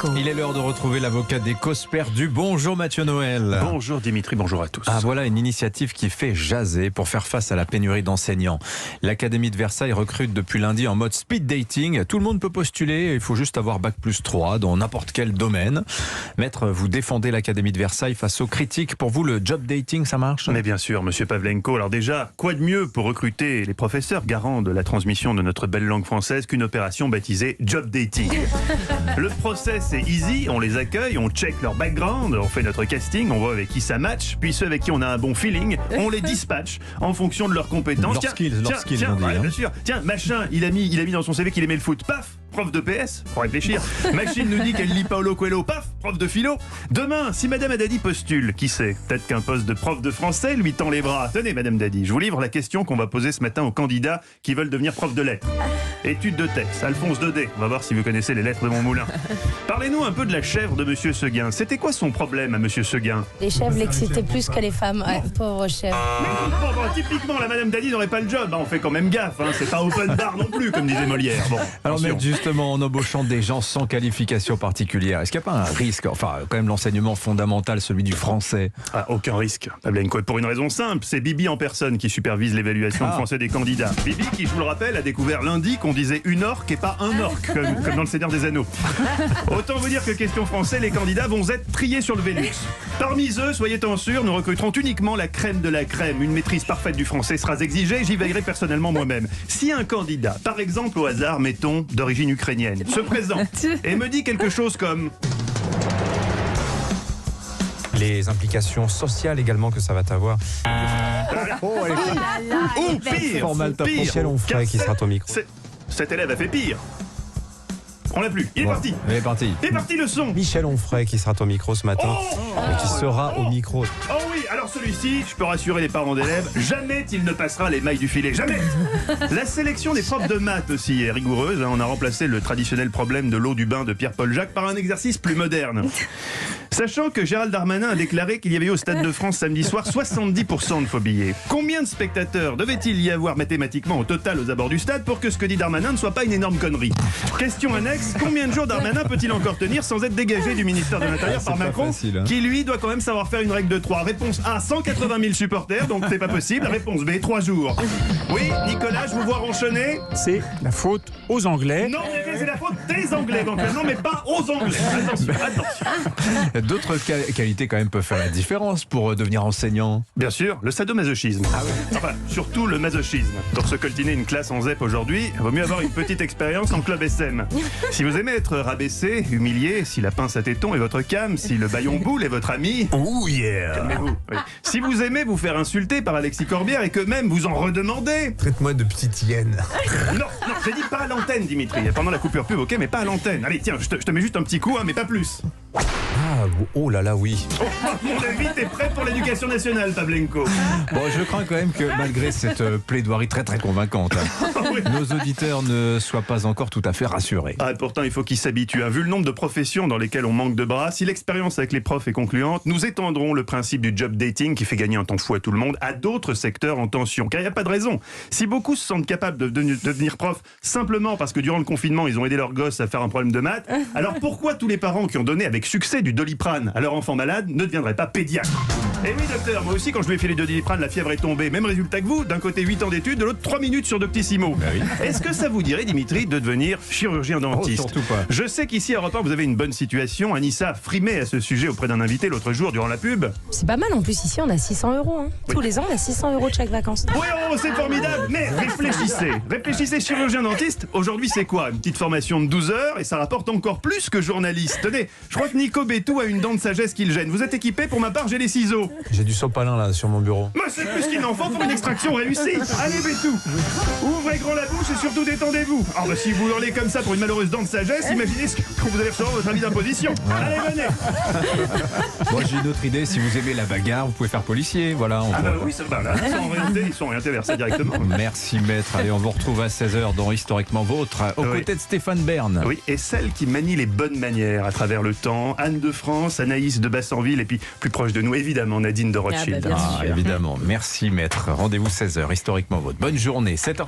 Pavlenko. Il est l'heure de retrouver l'avocat des causes perdues. Bonjour Mathieu Noël. Bonjour Dimitri, bonjour à tous. Ah, voilà une initiative qui fait jaser pour faire face à la pénurie d'enseignants. L'Académie de Versailles recrute depuis lundi en mode speed dating. Tout le monde peut postuler, il faut juste avoir bac+3 dans n'importe quel domaine. Maître, vous défendez l'Académie de Versailles face aux critiques. Pour vous, le job dating, ça marche ? Mais bien sûr, monsieur Pavlenko. Alors déjà, quoi de mieux pour recruter les professeurs garants de la transmission de notre belle langue française qu'une opération baptisée job dating. Le process est easy, on les accueille, on check leur background, on fait notre casting, on voit avec qui ça match, puis ceux avec qui on a un bon feeling, on les dispatch en fonction de leurs compétences. Leurs skills, on dit, ouais, hein. bien sûr. Tiens, machin, il a mis dans son CV qu'il aimait le foot, paf, prof de PS, faut réfléchir. Machine nous dit qu'elle lit Paulo Coelho, paf, prof de philo. Demain, si Madame Haddadi postule, qui sait, peut-être qu'un poste de prof de français lui tend les bras. Tenez Madame Dadi, je vous livre la question qu'on va poser ce matin aux candidats qui veulent devenir prof de lettres. Étude de texte, Alphonse Daudet, on va voir si vous connaissez les lettres de mon moulin. Parlez-nous un peu de la chèvre de Monsieur Seguin. C'était quoi son problème à Monsieur Seguin? Les chèvres l'excitaient plus que les femmes. Ouais, pauvre chèvre. Typiquement, la Madame Dadi n'aurait pas le job. On fait quand même gaffe. C'est pas open bar non plus, comme disait Molière. Bon, alors, attention. maître, justement, en embauchant des gens sans qualification particulière, est-ce qu'il n'y a pas un risque? Enfin, quand même, l'enseignement fondamental, celui du français. Ah, aucun risque, Pavlenko. Et pour une raison simple, c'est Bibi en personne qui supervise l'évaluation de français des candidats. Bibi, qui, je vous le rappelle, a découvert lundi qu'on disait une orque et pas un orque, comme dans le Seigneur des Anneaux. Autant vous dire que question français, les candidats vont être triés sur le Vélux. Parmi eux, soyez-en sûrs, nous recruterons uniquement la crème de la crème. Une maîtrise parfaite du français sera exigée, j'y veillerai personnellement moi-même. Si un candidat, par exemple au hasard, mettons, d'origine ukrainienne, se présente et me dit quelque chose comme... Les implications sociales également que ça va avoir. Ou pire, Michel Onfray qui sera au micro. Cet élève a fait pire. On l'a plus. Il est parti. Il est parti. Il est parti le son. Michel Onfray qui sera au micro ce matin et qui sera au micro. Oh oui, alors celui-ci, je peux rassurer les parents d'élèves, jamais il ne passera les mailles du filet, jamais. La sélection des profs de maths aussi est rigoureuse. On a remplacé le traditionnel problème de l'eau du bain de Pierre-Paul Jacques par un exercice plus moderne. Sachant que Gérald Darmanin a déclaré qu'il y avait eu au Stade de France samedi soir 70% de faux billets. Combien de spectateurs devait-il y avoir mathématiquement au total aux abords du stade pour que ce que dit Darmanin ne soit pas une énorme connerie? Question annexe, combien de jours Darmanin peut-il encore tenir sans être dégagé du ministère de l'Intérieur par Macron, facile, hein. qui lui doit quand même savoir faire une règle de 3. Réponse A, 180 000 supporters, donc c'est pas possible. Réponse B, 3 jours. Oui, Nicolas, je vous vois ronchonner. C'est la faute aux Anglais. Non, mais c'est la faute des Anglais éventuellement, mais pas aux Anglais. Attention, attention. D'autres qualités quand même peuvent faire la différence pour devenir enseignant. Bien sûr, le sadomasochisme. Enfin, surtout le masochisme. Pour se coltiner une classe en ZEP aujourd'hui, il vaut mieux avoir une petite expérience en club SM. Si vous aimez être rabaissé, humilié, si la pince à téton est votre cam, si le baillon boule est votre ami... Oh yeah. Calmez-vous. Oui. Si vous aimez vous faire insulter par Alexis Corbière et que même vous en redemandez... Traite-moi de petite hyène. Non, j'ai dit pas à l'antenne, Dimitri. Pendant la coupure pub, ok, mais pas à l'antenne. Allez, tiens, je te mets juste un petit coup, mais pas plus. Ah, oh là là, oui. Oh, à mon avis, t'es prêt pour l'éducation nationale, Pavlenko. Bon, je crains quand même que malgré cette plaidoirie très très convaincante, Oui. nos auditeurs ne soient pas encore tout à fait rassurés. Ah, pourtant, il faut qu'ils s'habituent. Vu le nombre de professions dans lesquelles on manque de bras, si l'expérience avec les profs est concluante, nous étendrons le principe du job dating qui fait gagner un temps fou à tout le monde à d'autres secteurs en tension. Car il n'y a pas de raison. Si beaucoup se sentent capables de devenir profs simplement parce que durant le confinement, ils ont aidé leurs gosses à faire un problème de maths, alors pourquoi tous les parents qui ont donné avec succès du Doliprane à leur enfant malade ne deviendraient pas pédiatres? Eh oui, docteur, moi aussi, quand je lui ai fait les Doliprane, la fièvre est tombée. Même résultat que vous, d'un côté 8 ans d'études, de l'autre 3 minutes sur Doctissimo. oui. Est-ce que ça vous dirait, Dimitri, de devenir chirurgien dentiste? Oh, surtout pas. Je sais qu'ici à Europe 1, vous avez une bonne situation. Anissa a frimé à ce sujet auprès d'un invité l'autre jour durant la pub. C'est pas mal en plus, ici on a 600 €. Hein. Tous les ans on a 600 € de chaque vacances. Oui, oh, c'est formidable. Mais réfléchissez, chirurgien dentiste. Aujourd'hui, c'est quoi? Une petite formation de 12 heures et ça rapporte encore plus que journaliste. Tenez, je crois que Nico Bétou a une dent de sagesse qui le gêne. Vous êtes équipé? Pour ma part, j'ai les ciseaux. J'ai du sopalin là sur mon bureau. Moi, c'est plus qu'il en faut pour une extraction réussie. Allez, Bétou, ouvrez grand la bouche et surtout détendez-vous. Alors, si vous hurlez comme ça pour une malheureuse dent de sagesse, imaginez ce que vous allez recevoir votre avis d'imposition. Allez, venez. Moi j'ai une autre idée, si vous aimez la bagarre, vous pouvez faire policier, voilà. Ah bah oui, ça va, là, ils sont orientés vers ça directement. Merci maître, allez on vous retrouve à 16h dans Historiquement Vôtre, aux Oui. côtés de Stéphane Bern. Oui, et celle qui manie les bonnes manières à travers le temps, Anne de France, Anaïs de Bassanville et puis plus proche de nous évidemment Nadine de Rothschild. Bien sûr. Évidemment, merci maître, rendez-vous 16h, Historiquement Vôtre. Bonne journée, 7h.